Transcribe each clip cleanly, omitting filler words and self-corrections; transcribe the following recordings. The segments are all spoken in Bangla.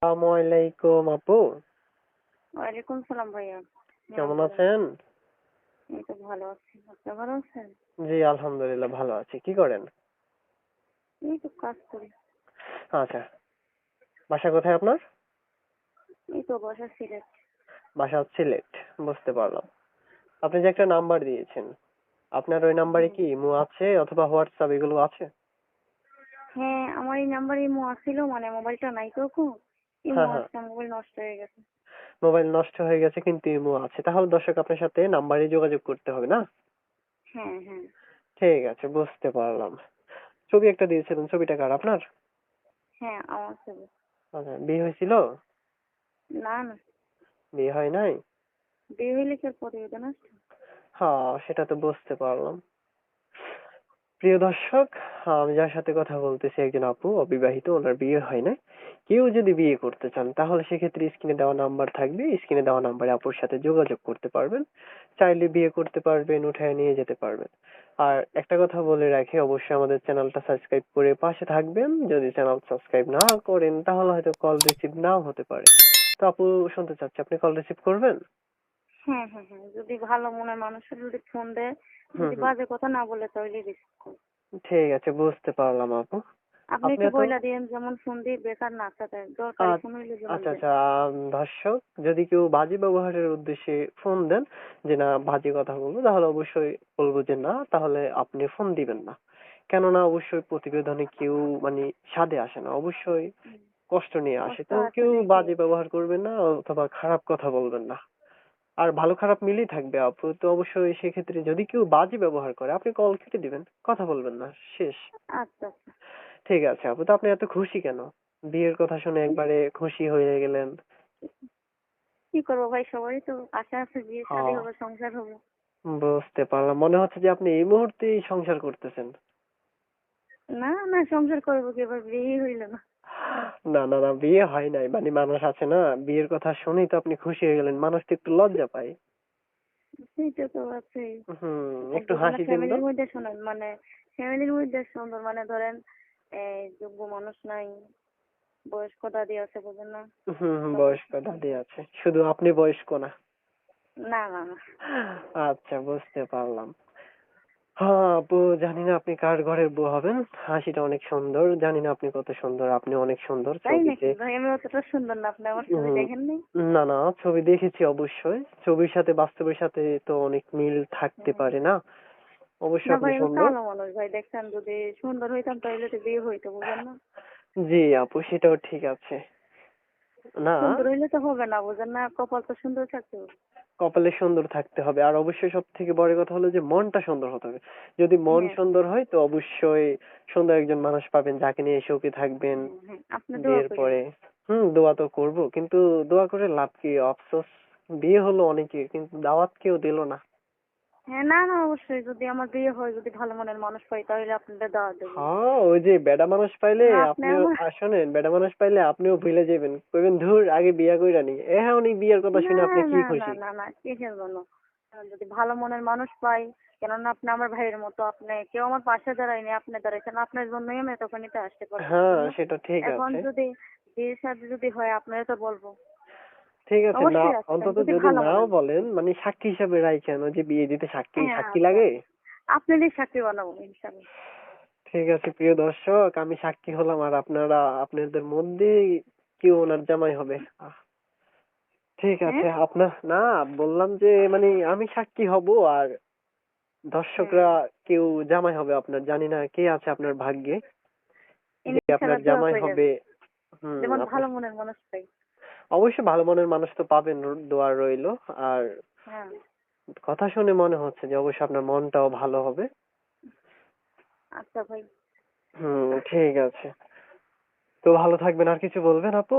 আসসালামু আলাইকুম আপু। ওয়ালাইকুম সালাম ভাইয়া। হ্যাঁ কেমন বলেন। আছেন? এই তো ভালো আছি। আপনি ভালো আছেন? জি আলহামদুলিল্লাহ ভালো আছি। কি করেন? এই তো কাজ করি। আচ্ছা, বাসা কোথায় আপনার? এই তো বাসা সিলেট। বাসা সিলেট। বুঝতে পারলাম। আপনি যে একটা নাম্বার দিয়েছেন, আপনার ওই নাম্বারে হুম। কি ইমো আছে অথবা হোয়াটসঅ্যাপ এগুলো আছে? হ্যাঁ, আমার এই নাম্বারে ইমো আসছিল, মানে মোবাইলটা নাই তো এখন। ইমো হ্যাঁ হ্যাঁ, আসছে, মোবাইল নষ্ট হয়ে গেছে। মোবাইল নষ্ট হয়ে গেছে কিন্তু ইমো আছে। তাহলে দর্শক আপনার সাথে নাম্বারে যোগাযোগ করতে হবে না? হ্যাঁ হ্যাঁ। ঠিক আছে, বুঝতে পারলাম। ছবি একটা দিয়েছিলেন, ছবিটা কার আপনার? হ্যাঁ আমার ছবি। আচ্ছা, বিয়ে হয়েছিল? না না, বিয়ে হয় নাই? বিয়ে হইলে কি আর প্রতিবেদন আসছে? হ্যাঁ, সেটা তো বুঝতে পারলাম। প্রিয় দর্শক, আমি যার সাথে কথা বলতেছি একজন আপু, অবিবাহিত, ওনার বিয়ে হয় নাই। কেউ যদি বিয়ে করতে চান তাহলে সেক্ষেত্রে স্ক্রিনে দেওয়া নাম্বার থাকবে, স্ক্রিনে দেওয়া নাম্বারে আপুর সাথে যোগাযোগ করতে পারবেন। চাইলে বিয়ে করতে পারবেন, উঠায় নিয়ে যেতে পারবেন। আর একটা কথা বলে রাখি, অবশ্যই আমাদের চ্যানেলটা সাবস্ক্রাইব করে পাশে থাকবেন। যদি চ্যানেল সাবস্ক্রাইব না করেন তাহলে হয়তো কল রিসিভ নাও হতে পারে। তো আপু, শুনতে চাচ্ছি আপনি কল রিসিভ করবেন? হ্যাঁ হ্যাঁ হ্যাঁ, যদি ভালো মনের মানুষের যদি ফোন দেয়, হুম যদি হুম, বাজে কথা না বলে তাহলে রিসিভ করুন। ঠিক আছে, বুঝতে পারলাম আপু। আপনি আপনি একটু এত বইলা দিয়েন, যেমন ফোন দিয়ে বেকার না কাটায়, দরকারি ফোন হইলে যেন আচ্ছা দেয়। আচ্ছা, দর্শক, যদি কেউ বাজে ব্যবহারের উদ্দেশ্যে ফোন দেন, যে না বাজে কথা বলবো, তাহলে অবশ্যই বলবো যে না, তাহলে আপনি ফোন দিবেন না। কেননা অবশ্যই প্রতিবেদনে কেউ মানে স্বাদে আসে না, অবশ্যই কষ্ট নিয়ে আসে। কষ্ট তো আছে কেউ দেখে। বাজে ব্যবহার করবেন না অথবা খারাপ কথা বলবেন না। আর ভালো খারাপ মিলেই থাকবে আপু, তো অবশ্যই সেক্ষেত্রে যদি কেউ বাজে ব্যবহার করে আপনি কল কেটে দিবেন, কথা বলবেন না, শেষ। আচ্ছা আচ্ছা। ঠিক আছে আপু, তো আপনি এত খুশি কেন? বিয়ের কথা শুনে একবারে খুশি হয়ে গেলেন। কি করবো ভাই, সবারই তো আশা আছে বিয়ে শাদী হ্যাঁ, হবে, সংসার হবে। বুঝতে পারলাম। মনে হচ্ছে যে আপনি এই মুহূর্তেই সংসার করতেছেন। না না, সংসার করবো কি, এবার বিয়ে হইল না। না না না, বিয়ে হয় নাই, মানে মানুষ আছে না, বিয়ের কথা শুনেই তো আপনি খুশি হয়ে গেলেন, মানুষ তো একটু লজ্জা পায়। সেইটা তো আছে। একটু বুঝেন না, হাসি দিন তো। ফ্যামিলির মধ্যে শোনেন, মানে ফ্যামিলির মধ্যে সুন্দর, মানে ধরেন এই যোগ্য মানুষ নাই, বয়স্ক দাদি আছে, বুঝেন না। বয়স্ক সমস্যা। দাদি আছে, শুধু আপনি বয়স্ক না। না না না। আচ্ছা, বুঝতে পারলাম। হ্যাঁ আপু, জানি না আপনি কার ঘরের বউ হবেন। হাসিটা অনেক সুন্দর, জানি না আপনি কত সুন্দর, আপনি অনেক সুন্দর তাই ছবিতে। নাকি ভাই, আমি অতটা সুন্দর না, আপনি আমার ছবি উম, দেখেননি? না না, ছবি দেখেছি অবশ্যই। ছবির সাথে বাস্তবের সাথে তো অনেক মিল থাকতে হুম। পারে না? না অবশ্যই আপনি ভাই, আমি সুন্দর। কালো মানুষ ভাই, দেখছেন, যদি সুন্দর হইতাম তাহলে তো বিয়ে হইতো, বুঝেন না। জি আপু, সেটাও ঠিক আছে। না, সুন্দর হইলে তো হবে না, বুঝেন না, কপাল তো সুন্দর থাকতে হবে। কপালে সুন্দর থাকতে হবে, আর অবশ্যই সব থেকে বড় কথা হলো যে মনটা সুন্দর হতে হবে। যদি মন হ্যাঁ সুন্দর হয় তো অবশ্যই সুন্দর একজন মানুষ পাবেন যাকে নিয়ে সুখী থাকবেন হ্যাঁ হ্যাঁ, আপনি দোয়া বিয়ের করেন। পরে। দোয়া তো করব, কিন্তু দোয়া করে লাভ কি? আফসোস, বিয়ে হলো অনেকে কিন্তু দাওয়াত কেউ দিল না। হ্যাঁ, না না, অবশ্যই যদি আমার বিয়ে হয়, যদি ভালো মনের মানুষ পাই, তাহলে আপনাদের দাওয়াত দেবো। হ্যাঁ, ওই যে বেডা মানুষ পাইলে না, আপনি আপনিও আমার। শোনেন, বেডা মানুষ পাইলে আপনিও ভুলে যাবেন, কইবেন ধুর আগে বিয়া কইরা নি। এখন এই বিয়ের কথা না শুনে আপনি কি না না খুশি? না না, কিসের জন্য? যদি ভালো মনের মানুষ পাই, কেননা আপনি আমার ভাইয়ের মতো, আপনি কেউ আমার পাশে দাঁড়ায়নি, আপনি দাঁড়াইছেন, আপনার জন্যই আমি এতখানি তো আসতে পারছি, হ্যাঁ, বুঝলেন না। সেটা ঠিক এখন আছে। যদি বিয়ের সাথে যদি হয়, আপনারা তো বলবো। ঠিক আছে, না অবশ্যই আসবেন, অন্তত যদি যদি ভালো নাও মনের মানুষ বলেন, হয়। মানে সাক্ষী হিসাবে রাইখেন, ওই যে বিয়ে দিতে সাক্ষী হ্যাঁ সাক্ষী আচ্ছা, লাগে। আপনারই সাক্ষী বানাবো ইনশাল্লাহ। ঠিক আছে প্রিয় দর্শক, আমি সাক্ষী হলাম আর আপনারা আপনাদের মধ্যে কেউ ওনার জামাই হবে। ঠিক হ্যাঁ আছে, আপনার না, বললাম যে মানে আমি সাক্ষী হব আর হ্যাঁ, দর্শকরা কেউ জামাই হবে আপনার, জানি না কে আছে আপনার ভাগ্যে যে আপনার ইনশাল্লাহ দোয়া জামাই করেন, হবে। যেমন আপনার ভালো মনের মানুষ পাই। অবশ্যই ভালো মনের মানুষ তো পাবেন, দোয়া রইলো। আর হ্যাঁ। কথা শুনে মনে হচ্ছে যে অবশ্যই আপনার মনটাও ভালো হবে। আচ্ছা ভাই। ঠিক আছে। তো ভালো থাকবেন, আর কিছু বলবেন আপু?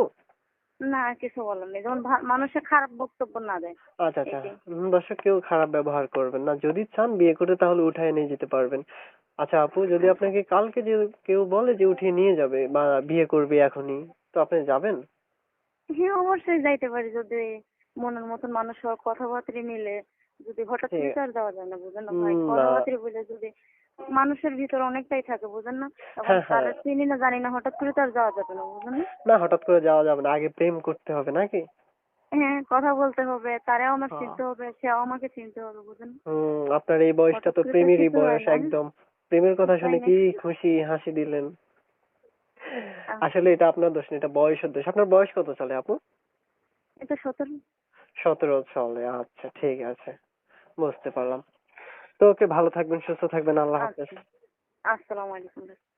না, আর কিছু বলার নেই, যেমন মানুষের খারাপ বক্তব্য না দেয়, আচ্ছা আচ্ছা, এটাই। দর্শক কেউ খারাপ ব্যবহার করবেন না, যদি চান বিয়ে করে তাহলে উঠায় নিয়ে যেতে পারবেন। আচ্ছা আপু, যদি আচ্ছা। আপনাকে কালকে যে কেউ বলে যে উঠিয়ে নিয়ে যাবে বা বিয়ে করবে এখনই, তো আপনি যাবেন? হ্যাঁ, অবশ্যই যাইতে পারি, যদি মনের মতন মানুষ হওয়ার, কথাবার্তা মিলে। যদি হঠাৎ করে ঠিক, তো আর যাওয়া যায় না, বুঝেন না ভাই, না, কথাবার্তা বলে যদি মানুষের ভিতর অনেকটাই থাকে, বুঝেন না? এখন হ্যাঁ, হ্যাঁ। তারা চিনি না জানি না, হঠাৎ করে তো আর যাওয়া যাবে না, বুঝেন না? না, হঠাৎ করে যাওয়া যাবে না, আগে প্রেম করতে হবে নাকি? হ্যাঁ, কথা বলতে হবে, তারাও আমার হ্যাঁ। চিনতে হবে, সেও আমাকে চিনতে হবে, বুঝেন না? আপনার এই বয়সটা হঠাৎ তো করে তো প্রেমেরই কিছু হয় বয়স না। একদম। প্রেমের কথা তাই শুনে কি নাকি? খুশি হাসি দিলেন। আচ্ছা, আসলে এটা আপনার দোষ না, এটা বয়সের দোষ। আপনার বয়স কত চলে আপু? এটা 17। 17 চলে, আচ্ছা ঠিক আছে, বুঝতে পারলাম। তো ওকে, ভালো থাকবেন, সুস্থ থাকবেন, আল্লাহ হাফেজ। আচ্ছা, আসসালামু আলাইকুম।